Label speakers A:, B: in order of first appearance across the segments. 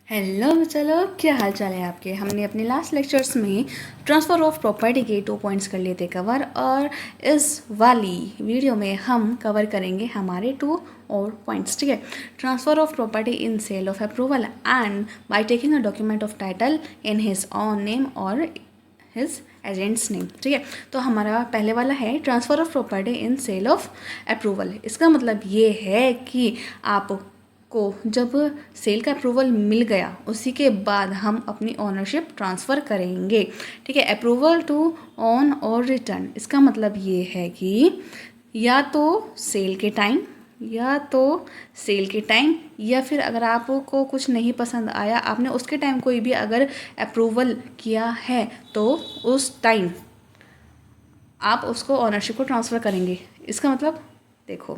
A: Hello चलो, क्या हाल चाल है आपके। हमने अपने लास्ट लेक्चर्स में ट्रांसफ़र ऑफ प्रॉपर्टी के 2 पॉइंट्स कर लिए थे कवर, और इस वाली वीडियो में हम कवर करेंगे हमारे 2 और पॉइंट्स। ठीक है, transfer of property in sale of approval and by taking a document of title in his own name और हिज एजेंट्स नेम। ठीक है, तो हमारा पहले वाला है transfer of property in sale of approval. इसका मतलब ये है कि आप को जब सेल का अप्रूवल मिल गया उसी के बाद हम अपनी ओनरशिप ट्रांसफ़र करेंगे। ठीक है, अप्रूवल टू ऑन और रिटर्न, इसका मतलब ये है कि या तो सेल के टाइम या फिर अगर आपको कुछ नहीं पसंद आया, आपने उसके टाइम कोई भी अगर अप्रूवल किया है तो उस टाइम आप उसको ओनरशिप को ट्रांसफ़र करेंगे। इसका मतलब देखो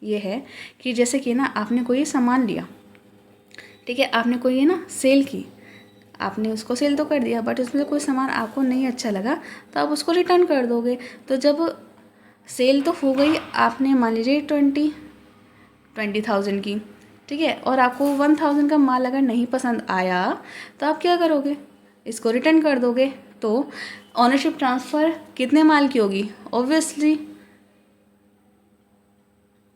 A: ये है कि जैसे कि ना आपने कोई सामान लिया, ठीक है, आपने कोई ना सेल की, आपने उसको सेल तो कर दिया, बट उसमें कोई सामान आपको नहीं अच्छा लगा तो आप उसको रिटर्न कर दोगे। तो जब सेल तो हो गई, आपने मान लीजिए 20,000 की, ठीक है, और आपको 1,000 का माल अगर नहीं पसंद आया तो आप क्या करोगे, इसको रिटर्न कर दोगे। तो ओनरशिप ट्रांसफ़र कितने माल की होगी, ऑब्वियसली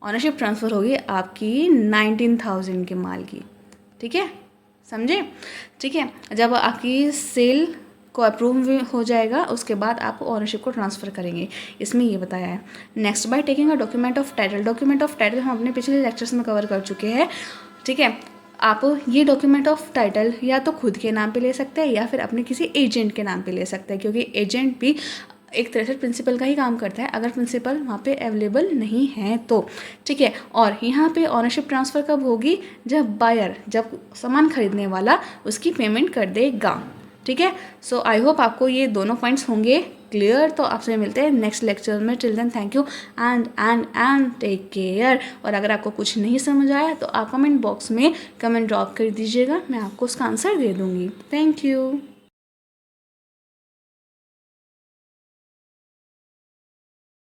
A: ऑनरशिप ट्रांसफ़र होगी आपकी 19,000 के माल की। ठीक है, समझे। ठीक है, जब आपकी सेल को अप्रूव हो जाएगा उसके बाद आप ओनरशिप को ट्रांसफ़र करेंगे, इसमें ये बताया है। Next, bye taking a document of title. Document of title हम अपने पिछले लेक्चर्स में कवर कर चुके हैं। ठीक है, आप ये डॉक्यूमेंट ऑफ टाइटल या तो खुद के नाम पे ले सकते हैं या फिर अपने किसी एजेंट के नाम पे ले सकते हैं, क्योंकि एजेंट भी एक तरह से प्रिंसिपल का ही काम करता है अगर प्रिंसिपल वहाँ पे अवेलेबल नहीं है तो। ठीक है, और यहाँ पे ऑनरशिप ट्रांसफ़र कब होगी, जब बायर, जब सामान खरीदने वाला उसकी पेमेंट कर देगा। ठीक है, सो आई होप आपको ये दोनों पॉइंट्स होंगे क्लियर। तो आपसे मिलते हैं नेक्स्ट लेक्चर में। Till then thank you and take care. और अगर आपको कुछ नहीं समझ आया तो आप कमेंट बॉक्स में कमेंट ड्रॉप कर दीजिएगा, मैं आपको उसका आंसर दे दूँगी। Thank you.